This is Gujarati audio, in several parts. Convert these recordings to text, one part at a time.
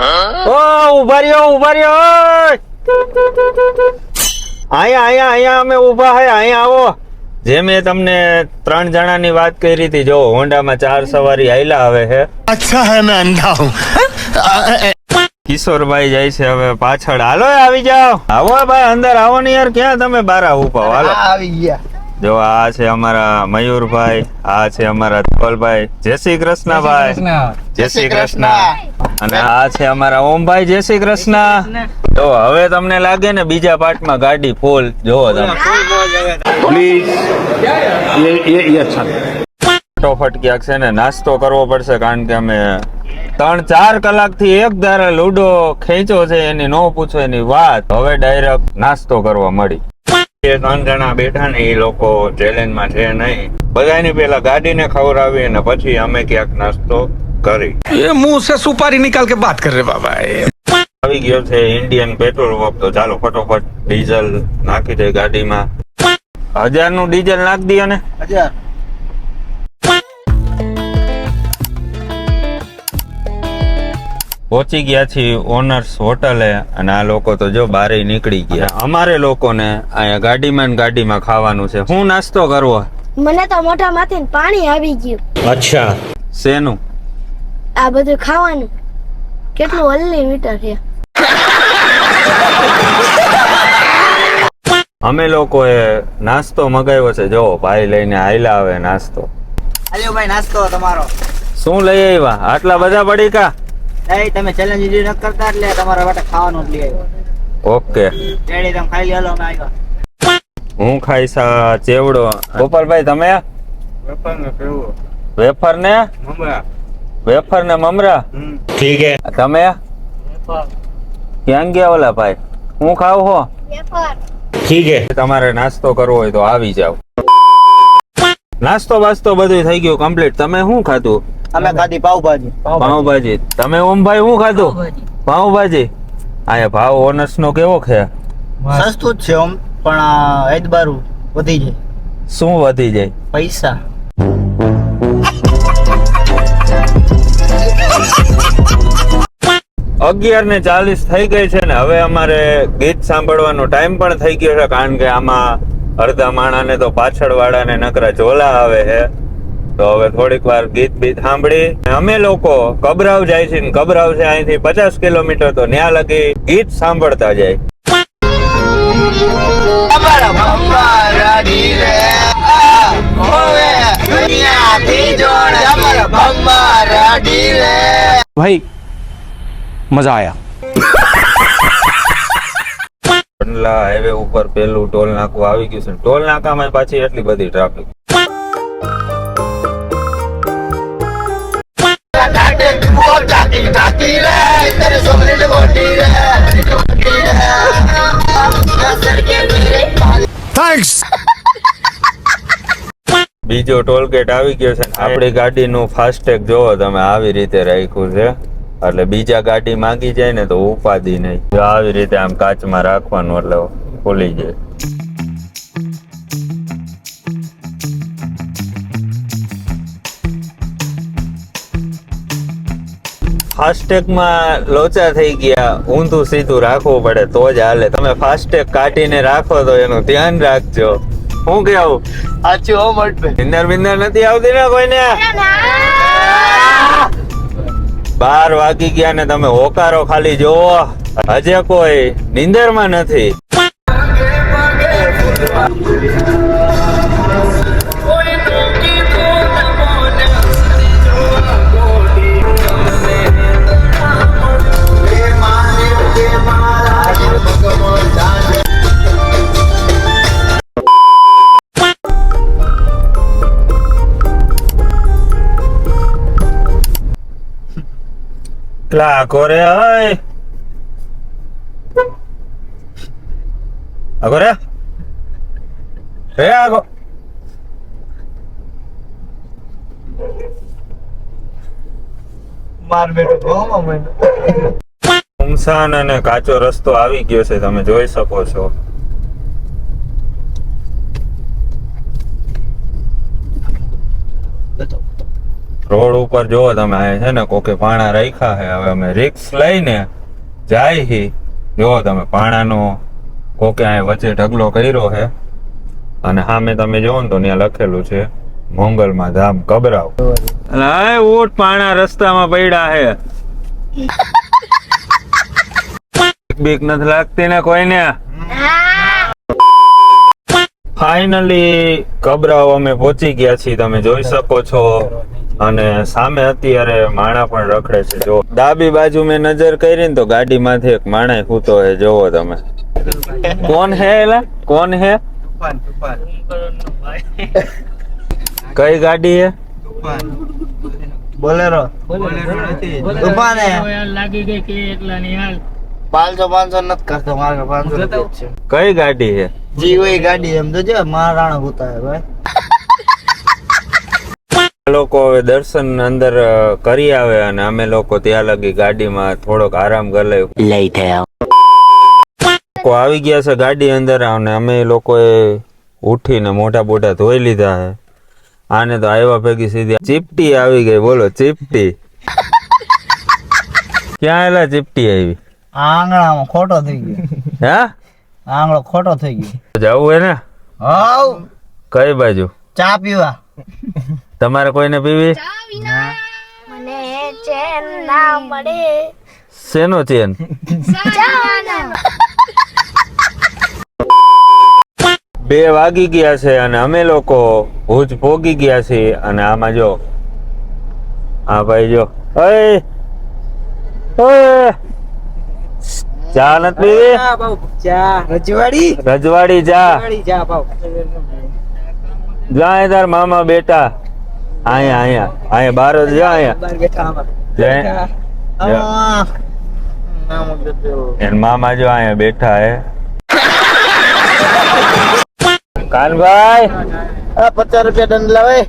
ઓ ઉભા રહ્યો અહીંયા અમે ઉભા હે, અહીંયા આવો. જે મેં તમને 3 જણાની વાત કરી હતી, જો હોન્ડામાં 4 સવારી આયલા આવે છે. अच्छा है मैं अंधा हूँ. કિશોરભાઈ જાય છે હવે પાછળ. હાલો આવી જાઓ. આવો ભાઈ અંદર આવો ને યાર, ક્યાં તમે બારા ઉભા? હાલો આવી ગયા. જો આ છે અમારા મયુરભાઈ, આ છે અમારા ધવલભાઈ. જય શ્રી કૃષ્ણ ભાઈ. જય શ્રી કૃષ્ણ. અને આ છે અમારા ઓમભાઈ. જય શ્રી કૃષ્ણ. તો હવે તમને લાગે ને બીજા પાર્ટમાં ગાડી ફૂલ. જોવો તમે प्लीज ये अच्छा ફટોફટ ક્યાંક છે ને નાસ્તો કરવો પડશે, કારણ કે અમે 3-4 કલાકથી એક ધારા લૂડો ખેંચો છે, એની નો પૂછો એની વાત. હવે ડાયરેક્ટ નાસ્તો કરવા મળી. 3 જણા બેઠા ને એ લોકો ચેલેન્જમાં છે નહીં. બધાની પેલા ગાડીને ખવડાવી અને પછી અમે ક્યાંક નાસ્તો કરી. ये मुंह से सुपारी निकाल के बात कर रहे बाबा. આવી ગયો છે ઇન્ડિયન પેટ્રોલ પંપ. તો ચાલો ફટોફટ ડીઝલ નાખી દે ગાડીમાં. 1000 નું ડીઝલ નાખી દઈએ ને. 1000 પહોંચી ગયા છીએ ઓનર્સ હોટલે, અને આ લોકો તો જો બારે નીકળી ગયા. અમારે લોકોને અહીંયા ગાડીમાં ખાવાનું છે. શું નાસ્તો કરવો? મને તો મોઢામાંથી પાણી આવી ગયું. અચ્છા, શેનું? આ બધું ખાવાનું કેટલું અનલિમિટેડ છે. અમે લોકોએ નાસ્તો મગાવ્યો છે. જો ભાઈ લઈને આયલા આવે નાસ્તો. આલ્યો ભાઈ નાસ્તો તમારો. શું લઈ આવ્યા? આટલા બધા પડીકા? એ તમે ચેલેન્જ ન કરતા એટલે તમારા માટે ખાવાનું જ લઈ આવ્યો. ઓકે, રેડી તમે ખાઈ લ્યો. અમે આવ્યા. હું ખાઈશ આ ચેવડો. ગોપાલભાઈ તમે? વેફર ને મમરા. ठीक है. તમે ક્યાં ગયા ઓલા ભાઈ? હું ખાવ હો? ठीक है. તમારે નાસ્તો કરવો હોય તો આવી જાવ. નાસ્તો બાસ્તો બધું થઈ ગયું કમ્પ્લીટ. તમે શું ખાધું? અમે ખાધી પાવભાજી. પાવભાજી. તમે ઓમભાઈ શું ખાધું? પાવભાજી. આયા ભાવ ઓનર્સ નો કેવો છે? સસ્તું જ છે ઓમ, પણ એદબારું વધી જાય શું વધી જાય? પૈસા. 11:40 થઈ ગઈ છે ને હવે અમારે ગીત સાંભળવાનો ટાઈમ પણ થઈ ગયો છે, કારણ કે આમાં અડધા માણાને તો પાછળ વાળાને નકરા ઝોલા આવે છે. તો હવે થોડીક વાર ગીત બીત સાંભળી અમે લોકો કબરાવ જાય છે. ને કબરાવ છે અહીંથી 50 કિલોમીટર. તો ન્યા લગી ગીત સાંભળતા જાય. भाई मजा आया. કંડલા હાઈવે ઉપર પેલું ટોલ નાકું આવી ગયું છે. ટોલ નાકામાં પાછી એટલી બધી ટ્રાફિક. Thanks. બીજો ટોલ ગેટ આવી ગયો છે. આપણી ગાડીનું ફાસ્ટેગ જોવો તમે, આવી રીતે રાખ્યું છે. એટલે બીજા ગાડી માંગી જાય ને તો ઉપાધિ નહીં. જો આવી રીતે આમ કાચમાં રાખવાનું એટલે ખુલી જાય. ફાસ્ટેગમાં લોચા થઈ ગયા. ઊંધું સીધું રાખવું પડે તો જ હાલે. તમે ફાસ્ટેગ કાઢીને રાખો તો એનું ધ્યાન રાખજો. શું કેવું? સાચું હો મોટભાઈ. નિંદર બિંદર નથી આવતી ને કોઈને? 12 વાગી ગયા ને તમે હોકારો ખાલી જોવો. હજે કોઈ નિંદરમાં નથી. કોરે હોય આગો રે આગો. માર બેટો સુમસાન અને કાચો રસ્તો આવી ગયો છે, તમે જોઈ શકો છો. રોડ ઉપર જોવો તમે આ છે ને કોકે પાણા રાખ્યા છે. હવે અમે રિક્સ લઈને જાય હી. જોવો તમે પાણાનો કોકે આ વચ્ચે ઢગલો કર્યો છે અને સામે તમે જોવો ને તો ત્યાં લખેલું છે મોંગલમાં ધામ કબરાવ. અને આ ઊંટ પાણા રસ્તામાં પડ્યા છે. બીક નથી લાગતી ને કોઈને? ફાઇનલી કબરાવ અમે પહોંચી ગયા છીએ, તમે જોઈ શકો છો. અને સામે અત્યારે માણા પણ રખડે છે. જો ડાબી બાજુ મેં નજર કરી ને તો ગાડીમાંથી એક માણા સૂતો છે. જોવો તમે. કોણ હે એલા? કોણ હે? કઈ ગાડી હે? બોલેરો તૂફાન હે. લાગી ગઈ કે એકલા ની હાલ 500 નથી કરતો મારે 500 છે. કઈ ગાડી હે? જી વही ગાડી એમ તો જો મહારાણા હોતા હે ભાઈ. લોકો હવે દર્શન અંદર કરી આવે અને અમે લોકો ત્યાં લગી ગાડીમાં થોડોક આરામ કરી લઈએ. લોકો આવી ગયા છે ગાડી અંદર અને અમે લોકોએ ઉઠીને મોટા બોટા ધોઈ લીધા છે. આને તો આવ્યા ભેગી સીધી ચીપટી આવી ગઈ. બોલો ચીપટી ક્યાં એલા ચીપટી આવી? આંગણામાં ખોટો થઈ ગયો. હે? આંગળો ખોટો થઈ ગયો. જવું હે ને? હાઉ કઈ બાજુ? ચા પીવા. તમારે કોઈને પીવી? મને ચેન ના મળે. શેનો ચેન? ચાના. 2 વાગી ગયા છે અને અમે લોકો ભુજ પોગી ગયા છીએ. અને આમાં જો હા ભાઈ જો ઓય ઓય ચા નથી પીવી? ચા રજવાડી રજવાડી ચા. ચા પાવ. જાય તાર મામા બેટા અહીંયા બાર જ જા. અહીંયા એન મામા જો અહીંયા બેઠા હે. કાનભાઈ 50 રૂપિયા દંડ લાવે.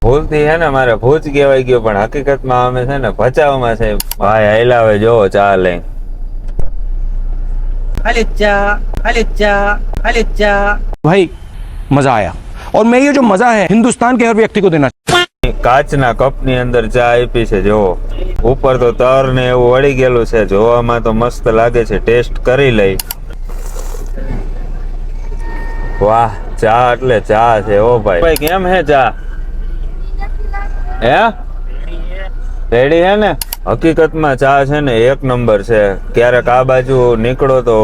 ભૂલથી હે ને મારે ભૂજ કહેવાય ગયો પણ હકીકતમાં અમે છે ને ભચાઉમાં છે. ભાઈ હાઈલાવે જોવો ચા લઈ. भाई मजा आया और मैं ये जो मजा है हिंदुस्तान के हर व्यक्ति को देना કાચના કપની અંદર ચા આપી છે. જોવો ઉપર તો તર ને એવું વળી ગયેલું છે. જોવામાં તો મસ્ત લાગે છે. ટેસ્ટ કરી લઈ. વાહ ચા એટલે ચા છે. ઓ ભાઈ કેમ હે ચા? હે રેડી હે ને? હકીકતમાં ચા છે ને એક નંબર છે. ક્યારેક આ બાજુ નીકળો તો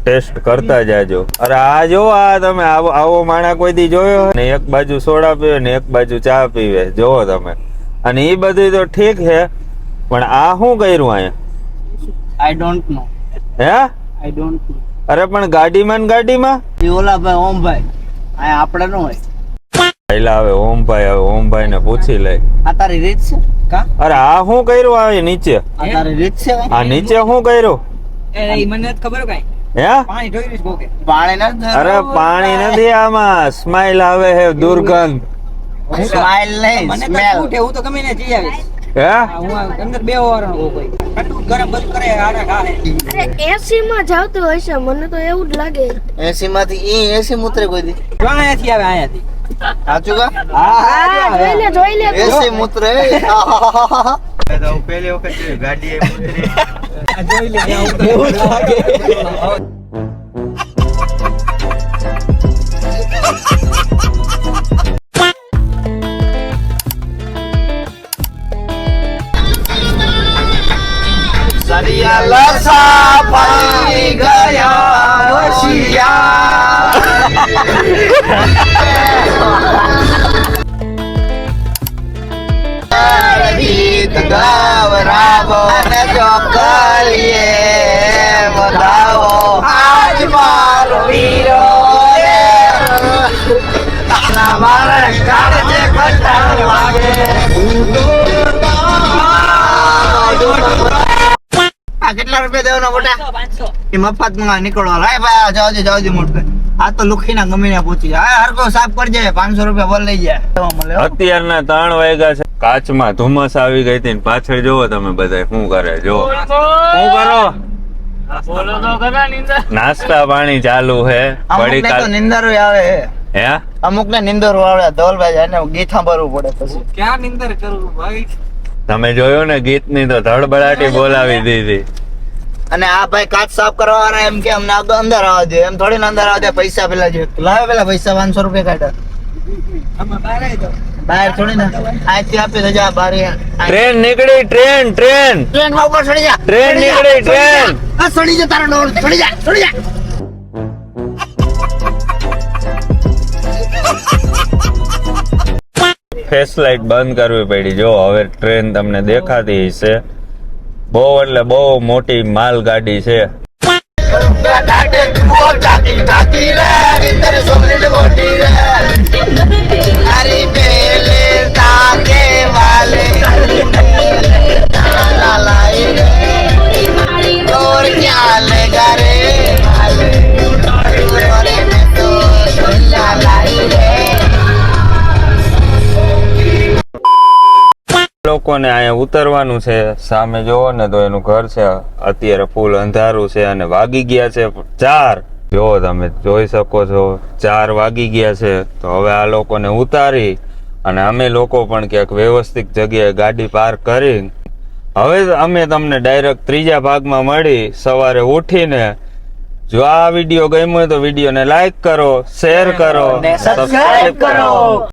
ટેસ્ટ કરતા જાજો. અરે આ જો આ તમે આવો માણા કોઈ દી જોયો? ને એક બાજુ સોડા પીવે ને એક બાજુ ચા પીવે. જોવો તમે. અને એ બધું તો ઠીક છે પણ આ શું કર્યું અહીંયા? I don't know. હે આઈ ડોન્ટ નો. અરે પણ ગાડીમાં ને ગાડીમાં એ ઓલા ભાઈ ઓમભાઈ આ આપણે નો હોય. પહેલા હવે ઓમભાઈ ને પૂછી લઈ. આ તારી રીત છે કા? અરે આ શું કર્યું? આ નીચે આ તારી રીત છે. આ નીચે શું કર્યું? એ મને નથી ખબર કાઈ. હે પાણી જોઈ રીસ બોકે. પાણી નથી. અરે પાણી નથી આમાં. સ્માઈલ આવે છે દુર્ગંધ. સ્માઈલ નહીં સ્મેલ. હું તો ગમે ને જઈ આવીશ. હે હું અંદર 2 વારનો કોઈ ઠંડુ ગરમ બધું કરે આડા ખાય. અરે એસી માં જાવતું હોય છે મને તો એવું જ લાગે. એસી માંથી એસી મુતરે કોઈ દી. અહીંયાથી આવે અહીંયાથી. સાચું કા? હા જોઈ લે એસી મુતરે. હું પહેલી વખત ગાડી ઉતરી. જોઈ લે એવું લાગે. સરિયા લસા પડી ગયા હોશિયાર. ગીત ગવરાવો ને ચોકલીએ વધાવો આજ મારો વીરો રે મારે કાળજે કંટાળ વાગે. આ કેટલા રૂપિયા દેવાના મોટા? 500. એ મફત માં નીકળવા લાય ભાઈ. જાવજે મોટો. આ તો લુખીના ગમીને પહોંચી જાય. હરકો સાફ કરી જાય 500 રૂપિયા બોલ લઈ જાય. અત્યારના 3 વાગ્યા છે. કાચમાં ધુમ્મસ આવી ગઈ હતી ને પાછળ જોવો તમે બધા શું કરે. જો શું કરો? બોલો તો ખરા નિંદર. નાસ્તા પાણી ચાલુ હે. અમુક ને તો નિંદર આવે. હે અમુક ને નિંદર વાળા ધવલભાઈ એને ગીત સાંભળવું પડે પછી ક્યાં નિંદર કરું ભાઈ? તમે જોયું ને ગીતની તો ધડબડાટી બોલાવી દીધી. અને આ ભાઈ કાચ સાફ કરવા વાળા એમ કે અમને અંદર આવવા દે, એમ થોડી અંદર આવવા દે, પૈસા પેલા જોઈએ. લાવે પેલા પૈસા 500 રૂપિયા કાઢ્યા આમાં બહાર આવી જાઓ. બહાર થોડી ના અહીંથી આપી દેજો. આ બારી ટ્રેન નીકળી, ટ્રેન ટ્રેન ટ્રેન માં ઉપર ચડી જા, ટ્રેન નીકળી, ટ્રેન. આ ચડી જા, તારો ડોર ચડી જા, ચડી જા. ફેસ લાઇટ બંધ કરવી પડી. જો હવે ટ્રેન તમને દેખાતી હશે. બહુ એટલે બહુ મોટી માલ ગાડી છે. લોકોને અહીંયા ઉતરવાનું છે. સામે જોવો ને તો એનું ઘર છે. અત્યારે ફૂલ અંધારું છે અને વાગી ગયા છે 4. જો તમે જોઈ શકો છો 4 વાગી ગયા છે. તો હવે આ લોકોને ઉતારી અને અમે લોકો પણ ક્યાંક વ્યવસ્થિત જગ્યાએ ગાડી પાર્ક કરી હવે અમે તમને ડાયરેક્ટ ત્રીજા ભાગમાં મળી સવારે ઉઠીને. જો આ વિડીયો ગમ્યો હોય તો વિડીયોને લાઈક કરો, શેર કરો, સબસ્ક્રાઇબ કરો.